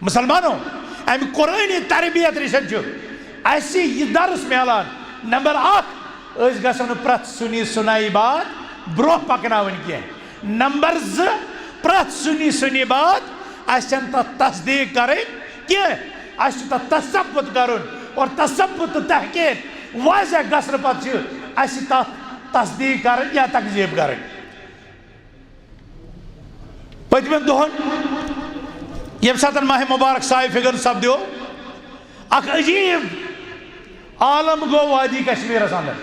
مسلمانوں ام قرآنی تربیت رشن اسی یہ درس ملان نمبر 1 اس گژھو نہٕ پرٛٮ۪تھ سُنی سُنائی بات برونٛہہ پکناوٕنۍ کینٛہہ نمبر 2 پرٛٮ۪تھ سُنی بات اس چھنہٕ تتھ تصدیق کرٕنۍ کینٛہہ اس چھُ تتھ تصبُت کرُن اور تصبُت تہٕ تحقیق واضح گژھنہٕ پتہٕ چھِ اَسہِ تتھ تصدیق کرٕنۍ یا تکذیب کرٕنۍ پٔتمٮ۪ن دۄہن ییٚمہِ ساتہٕ ماہ مبارک سایہِ فِگن سپدیو اکھ عجیب عالم گوٚو وادی کشمیرس اندر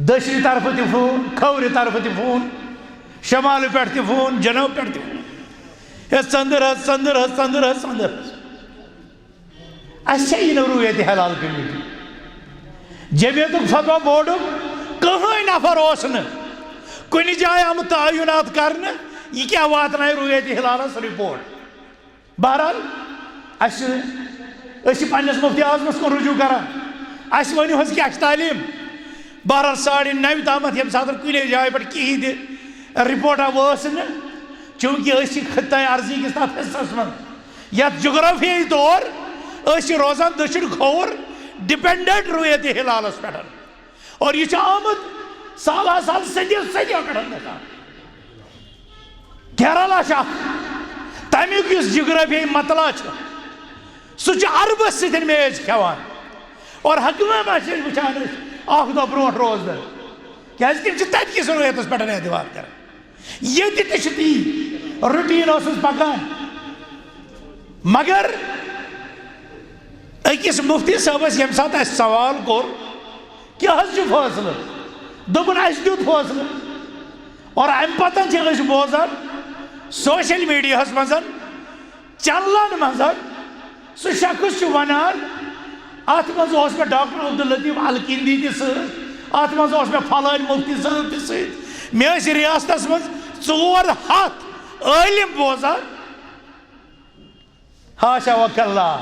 دٔچھنہِ طرفہٕ تہِ فون کھوورِ طرفہٕ تہِ فون شمالہٕ پٮ۪ٹھ تہِ فون جنوب پٮ۪ٹھ تہِ فون ہے ژٔنٛدٕر حظ ژٔنٛدٕر حظ ژٔنٛدٕر حظ ژٔنٛدٕر حظ اَسہِ چھےٚ یہِ نہٕ رُیَتِ ہلال کمیٹی جمعیتُک فتویٰ بورڈُک کٕہٕنۍ نفر اوس نہٕ کُنہِ جایہِ آمُت تعیُنات کرنہٕ یہ کیا واتنائے رُیَتِ ہلالس رپورٹ بہرحال أسۍ چھِ پننِس مفتی اعظمس کُن رجوع کران اَسہِ ؤنِو حظ کیٛاہ چھِ تعلیٖم بہرحال 9:30 تامتھ ییٚمہِ ساتہٕ کُنے جایہِ پٮ۪ٹھ کِہیٖنۍ تہِ رپورٹا وٲژ نہٕ چوٗنٛکہِ أسۍ چھِ خطۂ عرضی کِس تتھ حصس منٛز یتھ جغرافیٲیی طور أسۍ چھِ روزان دٔچھُن کھووُر ڈپینڈنٹ رُیَتِ ہلالس پٮ۪ٹھ اور یہ چھُ آمُت سالہ سال صدیو پٮ۪ٹھ گژھان کیرالہ چھُ اکھ تمیُک یُس جغرافیٲیی مطلع چھُ سُہ چھُ عربس سۭتۍ میچ کھٮ۪وان اور حکمہ چھِ وٕچھان أسۍ اکھ دۄہ برونٛٹھ روزدر کیٛازِ تِم چھِ تتہِ کِس رُیَتس پٮ۪ٹھ اعتبار کران ییٚتہِ تہِ چھُ تی روٹیٖن اوسُس پکان مگر أکِس مفتی صٲبس ییٚمہِ ساتہٕ اَسہِ سوال کوٚر کیٛاہ حظ چھُ فٲصلہٕ دوٚپُن اَسہِ دیُت فٲصلہٕ اور امہِ پتہٕ چھِ أسۍ بوزان سوشل میڈیاہس منٛز چنلن منٛز سُہ شخص چھُ ونان اتھ منٛز اوس مےٚ ڈاکٹر عبدل لطیف الکندی تہِ سۭتۍ اتھ منٛز اوس مےٚ فلٲنۍ مفتی صٲب تہِ سۭتۍ مےٚ ٲسۍ ریاستس منٛز 400 عٲلم بوزان ہاشا وکلا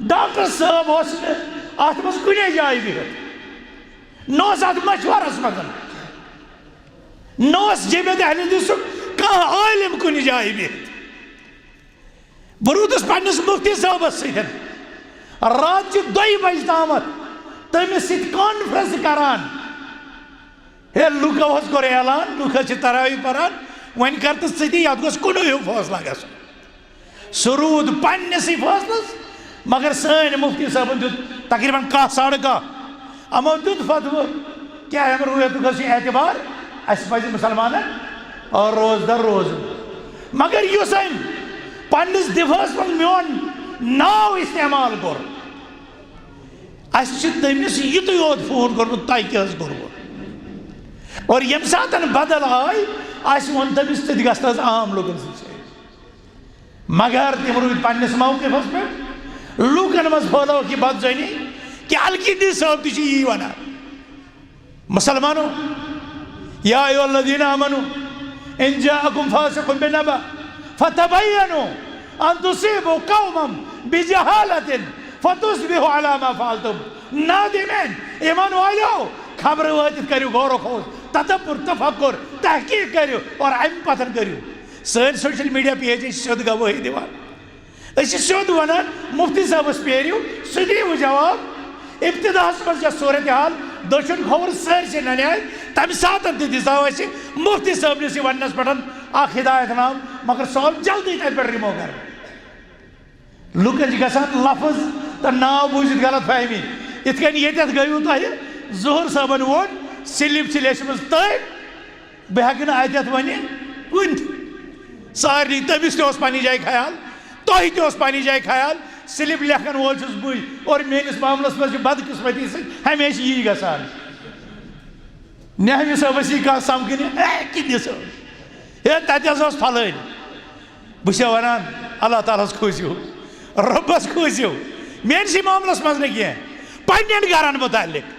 ڈاکٹر صٲب اوس نہٕ اتھ منٛز کُنے جایہِ بِہِتھ نہ اوس اتھ مشورس منٛز نہ اوس جمعیت اہل حدیثُک کانٛہہ عٲلم کُنہِ جایہِ بِہِتھ بہٕ روٗدُس پننِس مفتی صٲبس سۭتۍ راتچہِ 2 بجہِ تامتھ تٔمِس سۭتۍ کانفرنس کران ہے لُکو حظ کوٚر اعلان لُکھ حظ چھِ تراویح پران وۄنۍ کر تہٕ ژٕ تہِ یتھ گوٚژھ کُنُے ہیوٗ فٲصلہ گژھُن سُہ روٗد پننِسٕے فٲصلس مگر سٲنۍ مفتی صٲبن دیُت تقریٖباً 1:30 یِمو دیُت فتوٕ کیٛاہ اَمہِ رُیَتُک حظ چھُ اعتبار اَسہِ پزِ مُسلمانن روزدر روزُن مگر یُس أمۍ پننِس دِفاعس منٛز میون ناو استعمال کوٚر اَسہِ چھُ تٔمِس یُتُے یوت فون کوٚرمُت تۄہہِ کیٛاہ حظ کوٚروٕ اور ییٚمہِ ساتہٕ بدل آے اَسہِ ووٚن تٔمِس تہِ تہِ گژھِ حظ عام لُکن سۭتۍ مگر تِم روٗدۍ پننِس موقفس پٮ۪ٹھ لوٗکن منٛز پھٲلٲوکھ یہِ بدزٲنی کہِ الکندی صٲب تہِ چھُ یی ونان مسلمانو یا ایھا الذین آمنوا ان جاءکم فاسق بنبأ فتبینوا ان تصیبوا قوما بجہالۃ فتصبحوا علی ما فعلتم نادمین ایمان والیو خبرٕ وٲتِتھ کٔرِو غور و خوض تدبر تفکر تحقیق کٔرِو اور امہِ پتہٕ کٔرِو سٲنۍ سوشل میڈیا پیج چھِ سیوٚد گوٲہی دِوان أسۍ چھِ سیوٚد ونان مفتی صٲبس پیٲرِو سُہ دِیِو جواب ابتداہس منٛز یۄس صوٗرت حال دٔچھُن کھووُر سٲرسٕے ننیٛاے تمہِ ساتہٕ تہِ دِژاو اَسہِ مفتی صٲبنِس یہِ وننس پٮ۪ٹھ اکھ ہدایت نام مگر سُہ آو جلدی تتہِ پٮ۪ٹھ رِموٗ کرنہٕ لُکن چھِ گژھان لفظ تہٕ ناو بوٗزِتھ غلط فہمی یِتھ کٔنۍ ییٚتٮ۪تھ گٔیوٕ تۄہہِ ظہوٗر صٲبن ووٚن سِلِپ چھِ لیچھمٕژ تٔمۍ بہٕ ہٮ۪کہٕ نہٕ اتٮ۪تھ ؤنِتھ کُنہِ تہِ سارنٕے تٔمِس تہِ اوس پننہِ جایہِ خیال تۄہہِ تہِ اوس پننہِ جایہِ خیال سِلِپ لیکھن وول چھُس بٕے اور میٲنِس معاملس منٛز چھِ بدقٕسمتی سۭتۍ ہمیشہٕ یی گژھان نہوِ صٲبس یی کانٛہہ سمکھنہِ اے کِندِ صٲب ہے تتہِ حظ ٲس پھلٲنۍ بہٕ چھسے ونان اللہ تعالیٰ ہس کھوٗژِو رۄبس کھوٗژِو میٲنسٕے معاملس منٛز نہٕ کینٛہہ پننٮ۪ن گرن مُتعلق